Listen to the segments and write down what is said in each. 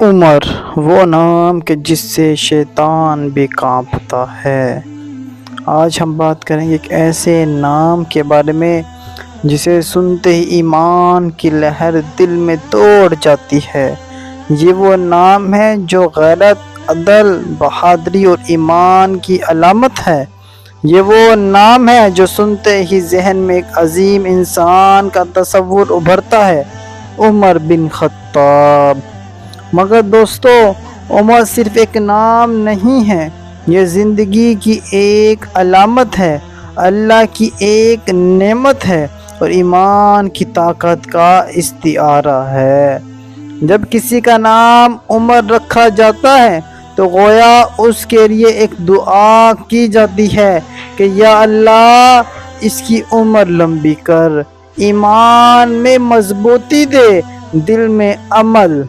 عمر، وہ نام کہ جس سے شیطان بھی کانپتا ہے۔ آج ہم بات کریں گے ایک ایسے نام کے بارے میں جسے سنتے ہی ایمان کی لہر دل میں دوڑ جاتی ہے۔ یہ وہ نام ہے جو غیرت، عدل، بہادری اور ایمان کی علامت ہے۔ یہ وہ نام ہے جو سنتے ہی ذہن میں ایک عظیم انسان کا تصور ابھرتا ہے، عمر بن خطاب۔ مگر دوستو، عمر صرف ایک نام نہیں ہے، یہ زندگی کی ایک علامت ہے، اللہ کی ایک نعمت ہے اور ایمان کی طاقت کا استعارہ ہے۔ جب کسی کا نام عمر رکھا جاتا ہے تو گویا اس کے لیے ایک دعا کی جاتی ہے کہ یا اللہ اس کی عمر لمبی کر، ایمان میں مضبوطی دے، دل میں عمل،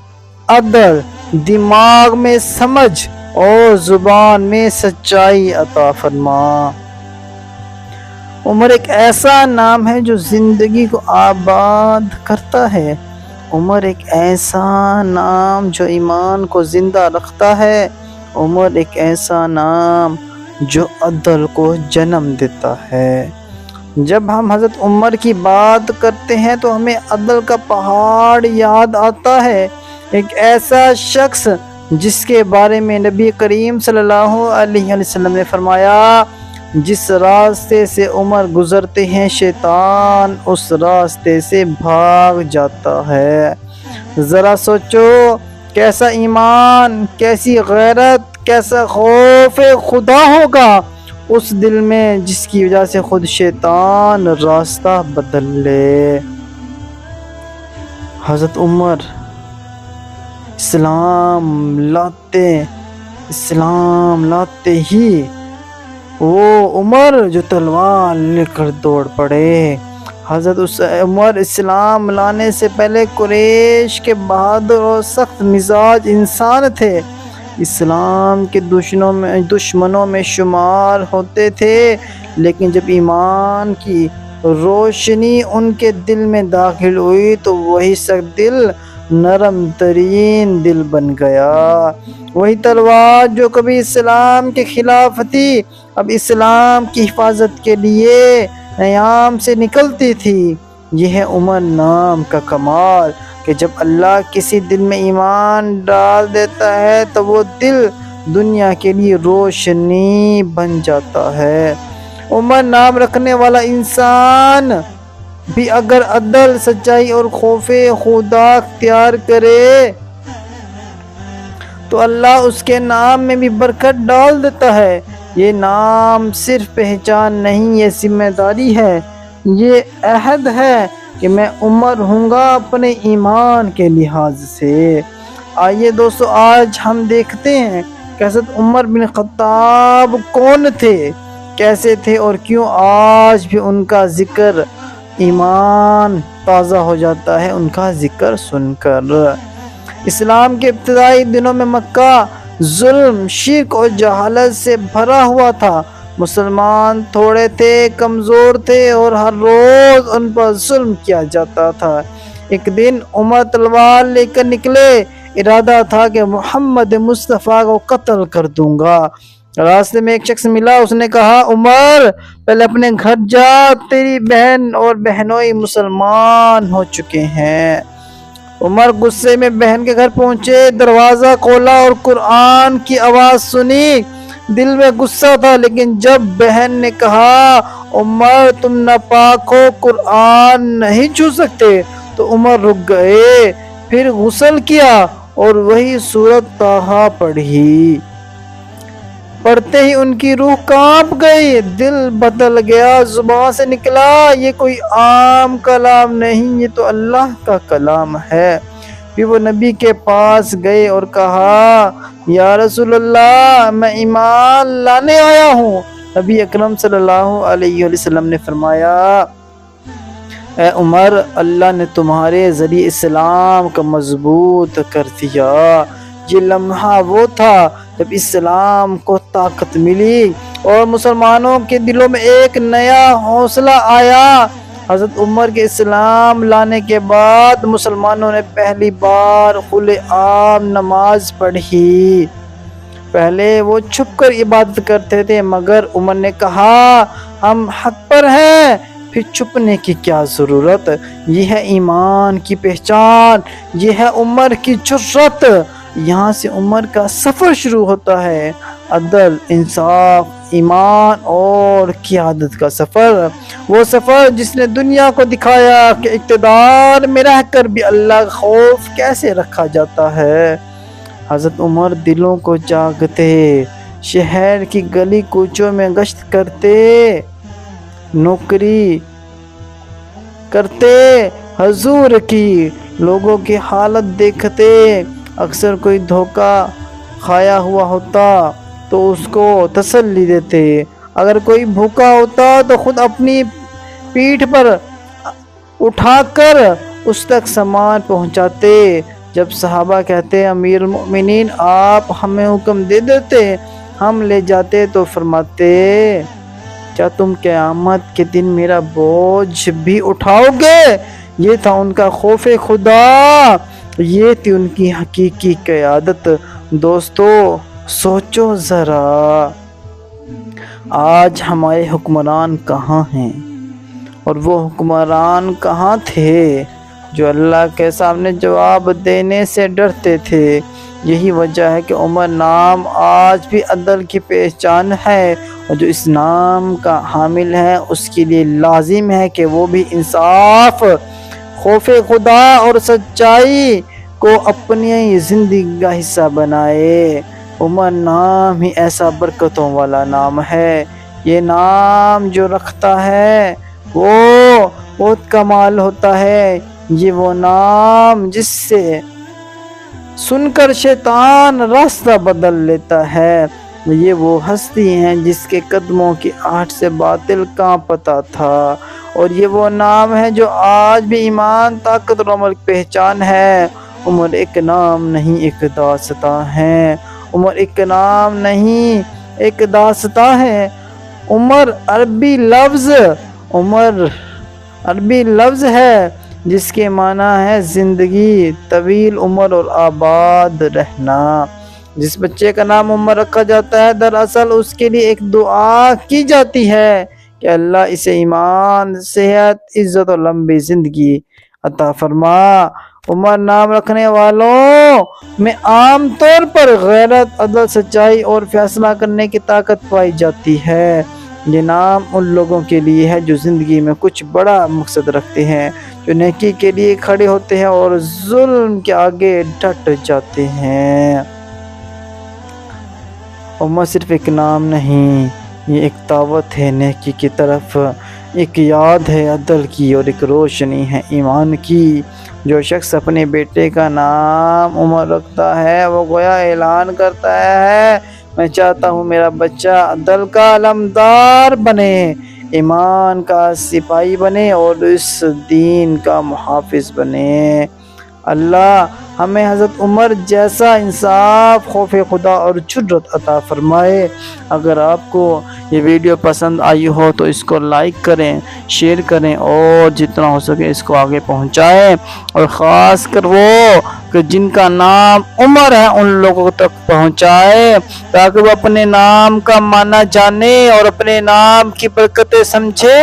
عدل، دماغ میں سمجھ اور زبان میں سچائی عطا فرما۔ عمر ایک ایسا نام ہے جو زندگی کو آباد کرتا ہے۔ عمر ایک ایسا نام جو ایمان کو زندہ رکھتا ہے۔ عمر ایک ایسا نام جو عدل کو جنم دیتا ہے۔ جب ہم حضرت عمر کی بات کرتے ہیں تو ہمیں عدل کا پہاڑ یاد آتا ہے، ایک ایسا شخص جس کے بارے میں نبی کریم صلی اللہ علیہ وسلم نے فرمایا، جس راستے سے عمر گزرتے ہیں شیطان اس راستے سے بھاگ جاتا ہے۔ ذرا سوچو، کیسا ایمان، کیسی غیرت، کیسا خوف خدا ہوگا اس دل میں جس کی وجہ سے خود شیطان راستہ بدل لے۔ حضرت عمر اسلام لاتے ہی وہ عمر جو تلوار لے کر دوڑ پڑے۔ حضرت عمر اسلام لانے سے پہلے قریش کے بہادر اور سخت مزاج انسان تھے، اسلام کے دشمنوں میں شمار ہوتے تھے، لیکن جب ایمان کی روشنی ان کے دل میں داخل ہوئی تو وہی سخت دل نرم ترین دل بن گیا۔ وہی تلوار جو کبھی اسلام کے خلاف تھی اب اسلام کی حفاظت کے لیے نیام سے نکلتی تھی۔ یہ ہے عمر نام کا کمال کہ جب اللہ کسی دل میں ایمان ڈال دیتا ہے تو وہ دل دنیا کے لیے روشنی بن جاتا ہے۔ عمر نام رکھنے والا انسان بھی اگر عدل، سچائی اور خوف خدا اختیار کرے تو اللہ اس کے نام میں بھی برکت ڈال دیتا ہے۔ یہ نام صرف پہچان نہیں، یہ ذمہ داری ہے، یہ عہد ہے کہ میں عمر ہوں گا اپنے ایمان کے لحاظ سے۔ آئیے دوستو، آج ہم دیکھتے ہیں کہ حضرت عمر بن خطاب کون تھے، کیسے تھے اور کیوں آج بھی ان کا ذکر ایمان تازہ ہو جاتا ہے ان کا ذکر سن کر۔ اسلام کے ابتدائی دنوں میں مکہ ظلم، شرک اور جہالت سے بھرا ہوا تھا۔ مسلمان تھوڑے تھے، کمزور تھے اور ہر روز ان پر ظلم کیا جاتا تھا۔ ایک دن عمر تلوار لے کر نکلے، ارادہ تھا کہ محمد مصطفیٰ کو قتل کر دوں گا۔ راستے میں ایک شخص ملا، اس نے کہا، عمر پہلے اپنے گھر جا، تیری بہن اور بہنوئی مسلمان ہو چکے ہیں۔ عمر غصے میں بہن کے گھر پہنچے، دروازہ کھولا اور قرآن کی آواز سنی۔ دل میں غصہ تھا، لیکن جب بہن نے کہا، عمر تم ناپاک ہو، قرآن نہیں چھو سکتے، تو عمر رک گئے، پھر غسل کیا اور وہی سورۃ طٰہٰ پڑھی۔ پڑھتے ہی ان کی روح کانپ گئی، دل بدل گیا، زبان سے نکلا، یہ کوئی عام کلام نہیں، یہ تو اللہ کا کلام ہے۔ پھر وہ نبی کے پاس گئے اور کہا، یا رسول اللہ، میں ایمان لانے آیا ہوں۔ نبی اکرم صلی اللہ علیہ وسلم نے فرمایا، اے عمر، اللہ نے تمہارے ذریعے اسلام کو مضبوط کر دیا۔ یہ لمحہ وہ تھا جب اسلام کو طاقت ملی اور مسلمانوں کے دلوں میں ایک نیا حوصلہ آیا۔ حضرت عمر کے اسلام لانے کے بعد مسلمانوں نے پہلی بار کھلے عام نماز پڑھی۔ پہلے وہ چھپ کر عبادت کرتے تھے، مگر عمر نے کہا ہم حق پر ہیں، پھر چھپنے کی کیا ضرورت؟ یہ ہے ایمان کی پہچان، یہ ہے عمر کی جرأت۔ یہاں سے عمر کا سفر شروع ہوتا ہے، عدل، انصاف، ایمان اور قیادت کا سفر۔ وہ سفر جس نے دنیا کو دکھایا کہ اقتدار میں رہ کر بھی اللہ کا خوف کیسے رکھا جاتا ہے۔ حضرت عمر دلوں کو جاگتے، شہر کی گلی کوچوں میں گشت کرتے، نوکری کرتے، حضور کی لوگوں کی حالت دیکھتے۔ اکثر کوئی دھوکہ کھایا ہوا ہوتا تو اس کو تسلی دیتے، اگر کوئی بھوکا ہوتا تو خود اپنی پیٹھ پر اٹھا کر اس تک سامان پہنچاتے۔ جب صحابہ کہتے امیر المؤمنین آپ ہمیں حکم دے دیتے ہم لے جاتے، تو فرماتے کیا تم قیامت کے دن میرا بوجھ بھی اٹھاؤ گے؟ یہ تھا ان کا خوف خدا، یہ تھی ان کی حقیقی قیادت۔ دوستو سوچو ذرا، آج ہمارے حکمران کہاں ہیں اور وہ حکمران کہاں تھے جو اللہ کے سامنے جواب دینے سے ڈرتے تھے؟ یہی وجہ ہے کہ عمر نام آج بھی عدل کی پہچان ہے، اور جو اس نام کا حامل ہے اس کے لیے لازم ہے کہ وہ بھی انصاف، خوف خدا اور سچائی کو اپنی زندگی کا حصہ بنائے۔ عمر نام ہی ایسا برکتوں والا نام ہے، یہ نام جو رکھتا ہے وہ بہت کمال ہوتا ہے۔ یہ وہ نام جس سے سن کر شیطان راستہ بدل لیتا ہے، یہ وہ ہستی ہیں جس کے قدموں کی آہٹ سے باطل کانپتا تھا، اور یہ وہ نام ہے جو آج بھی ایمان، طاقت اور عمل کی پہچان ہے۔ عمر ایک نام نہیں ایک داستاں ہے، عمر ایک نام نہیں ایک داستاں ہے۔ عمر عربی لفظ ہے جس کے معنی ہے زندگی، طویل عمر اور آباد رہنا۔ جس بچے کا نام عمر رکھا جاتا ہے دراصل اس کے لیے ایک دعا کی جاتی ہے کہ اللہ اسے ایمان، صحت، عزت اور لمبی زندگی عطا فرما۔ عمر نام رکھنے والوں میں عام طور پر غیرت، عدل، سچائی اور فیصلہ کرنے کی طاقت پائی جاتی ہے۔ یہ نام ان لوگوں کے لیے ہے جو زندگی میں کچھ بڑا مقصد رکھتے ہیں، جو نیکی کے لیے کھڑے ہوتے ہیں اور ظلم کے آگے ڈٹ جاتے ہیں۔ عمر صرف ایک نام نہیں، یہ ایک دعوت ہے نیکی کی طرف، ایک یاد ہے عدل کی اور ایک روشنی ہے ایمان کی۔ جو شخص اپنے بیٹے کا نام عمر رکھتا ہے وہ گویا اعلان کرتا ہے میں چاہتا ہوں میرا بچہ عدل کا علمدار بنے، ایمان کا سپاہی بنے اور اس دین کا محافظ بنے۔ اللہ ہمیں حضرت عمر جیسا انصاف، خوف خدا اور جرأت عطا فرمائے۔ اگر آپ کو یہ ویڈیو پسند آئی ہو تو اس کو لائک کریں، شیئر کریں اور جتنا ہو سکے اس کو آگے پہنچائیں، اور خاص کر وہ کہ جن کا نام عمر ہے ان لوگوں تک پہنچائے تاکہ وہ اپنے نام کا معنی جانے اور اپنے نام کی برکتیں سمجھے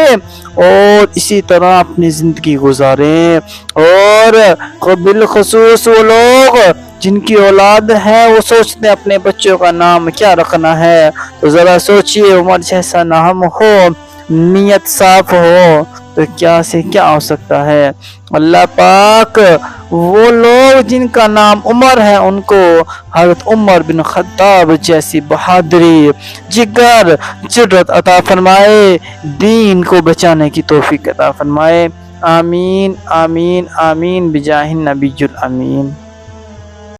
اور اسی طرح اپنی زندگی گزاریں۔ اور بالخصوص وہ لوگ جن کی اولاد ہے وہ سوچتے ہیں اپنے بچوں کا نام کیا رکھنا ہے، تو ذرا سوچئے عمر جیسا نام ہو، نیت صاف ہو تو کیا سے کیا ہو سکتا ہے۔ اللہ پاک وہ لوگ جن کا نام عمر ہے ان کو حضرت عمر بن خطاب جیسی بہادری، جگر، جرأت عطا فرمائے، دین کو بچانے کی توفیق عطا فرمائے۔ آمین آمین آمین بجاہ النبی الامین۔